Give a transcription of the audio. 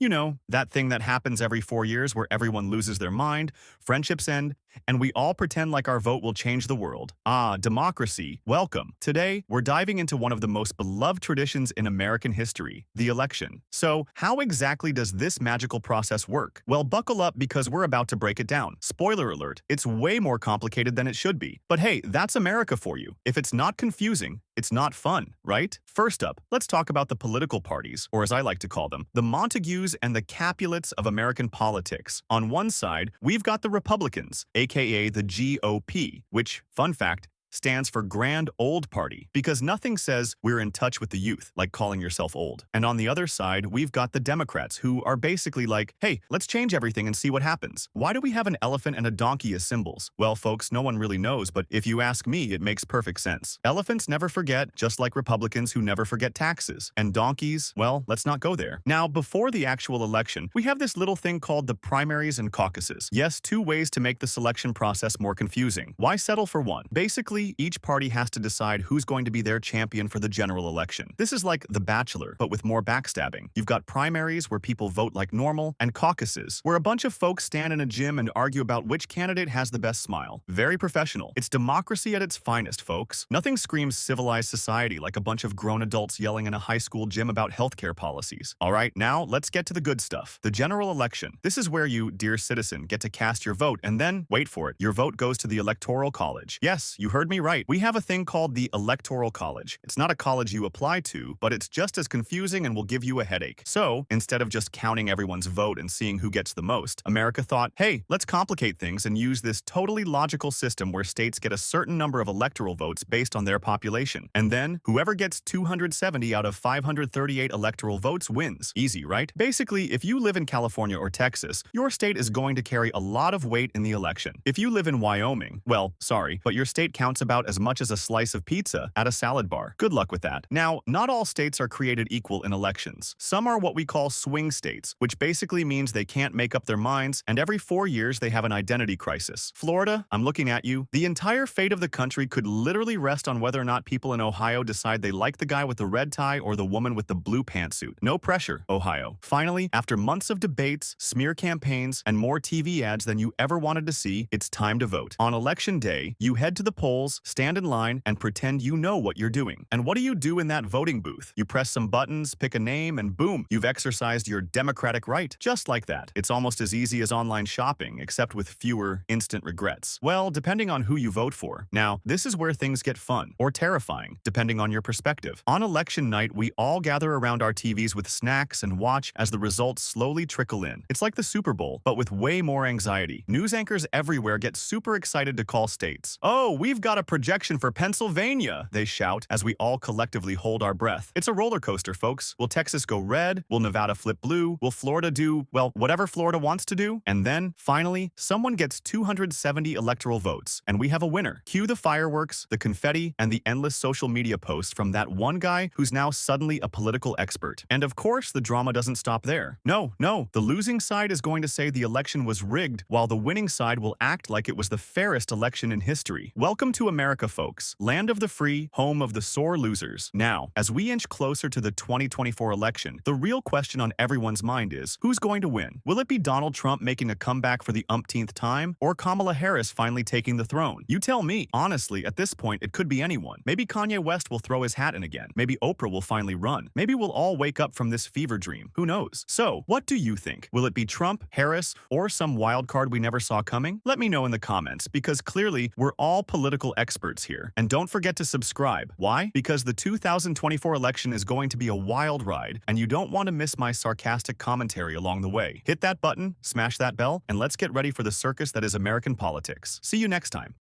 You know, that thing that happens every 4 years where everyone loses their mind, friendships end, and we all pretend like our vote will change the world. Ah, democracy, welcome. Today, we're diving into one of the most beloved traditions in American history, the election. So, how exactly does this magical process work? Well, buckle up because we're about to break it down. Spoiler alert, it's way more complicated than it should be. But hey, that's America for you. If it's not confusing, it's not fun, right? First up, let's talk about the political parties, or as I like to call them, the Montagues and the Capulets of American politics. On one side, we've got the Republicans, aka the GOP, which, fun fact, stands for Grand Old Party, because nothing says we're in touch with the youth like calling yourself old. And on the other side, we've got the Democrats, who are basically like, hey, let's change everything and see what happens. Why do we have an elephant and a donkey as symbols? Well, folks, no one really knows, but if you ask me, it makes perfect sense. Elephants never forget, just like Republicans who never forget taxes. And donkeys, well, let's not go there. Now, before the actual election, we have this little thing called the primaries and caucuses. Yes, two ways to make the selection process more confusing. Why settle for one? Basically, each party has to decide who's going to be their champion for the general election. This is like The Bachelor, but with more backstabbing. You've got primaries where people vote like normal, and caucuses, where a bunch of folks stand in a gym and argue about which candidate has the best smile. Very professional. It's democracy at its finest, folks. Nothing screams civilized society like a bunch of grown adults yelling in a high school gym about healthcare policies. All right, now let's get to the good stuff. The general election. This is where you, dear citizen, get to cast your vote, and then, wait for it, your vote goes to the Electoral College. Yes, you heard me right. We have a thing called the Electoral College. It's not a college you apply to, but it's just as confusing and will give you a headache. So, instead of just counting everyone's vote and seeing who gets the most, America thought, hey, let's complicate things and use this totally logical system where states get a certain number of electoral votes based on their population. And then, whoever gets 270 out of 538 electoral votes wins. Easy, right? Basically, if you live in California or Texas, your state is going to carry a lot of weight in the election. If you live in Wyoming, well, sorry, but your state counts about as much as a slice of pizza at a salad bar. Good luck with that. Now, not all states are created equal in elections. Some are what we call swing states, which basically means they can't make up their minds, and every 4 years they have an identity crisis. Florida, I'm looking at you. The entire fate of the country could literally rest on whether or not people in Ohio decide they like the guy with the red tie or the woman with the blue pantsuit. No pressure, Ohio. Finally, after months of debates, smear campaigns, and more TV ads than you ever wanted to see, it's time to vote. On election day, you head to the polls, stand in line, and pretend you know what you're doing. And what do you do in that voting booth? You press some buttons, pick a name, and boom, you've exercised your democratic right. Just like that. It's almost as easy as online shopping, except with fewer instant regrets. Well, depending on who you vote for. Now, this is where things get fun, or terrifying, depending on your perspective. On election night, we all gather around our TVs with snacks and watch as the results slowly trickle in. It's like the Super Bowl, but with way more anxiety. News anchors everywhere get super excited to call states. Oh, we've got a projection for Pennsylvania, they shout as we all collectively hold our breath. It's a roller coaster, folks. Will Texas go red? Will Nevada flip blue? Will Florida do, well, whatever Florida wants to do? And then, finally, someone gets 270 electoral votes, and we have a winner. Cue the fireworks, the confetti, and the endless social media posts from that one guy who's now suddenly a political expert. And of course, the drama doesn't stop there. No, the losing side is going to say the election was rigged, while the winning side will act like it was the fairest election in history. Welcome to America, folks. Land of the free, home of the sore losers. Now, as we inch closer to the 2024 election, the real question on everyone's mind is, who's going to win? Will it be Donald Trump making a comeback for the umpteenth time, or Kamala Harris finally taking the throne? You tell me. Honestly, at this point, it could be anyone. Maybe Kanye West will throw his hat in again. Maybe Oprah will finally run. Maybe we'll all wake up from this fever dream. Who knows? So, what do you think? Will it be Trump, Harris, or some wild card we never saw coming? Let me know in the comments, because clearly, we're all political experts here. And don't forget to subscribe. Why? Because the 2024 election is going to be a wild ride, and you don't want to miss my sarcastic commentary along the way. Hit that button, smash that bell, and let's get ready for the circus that is American politics. See you next time.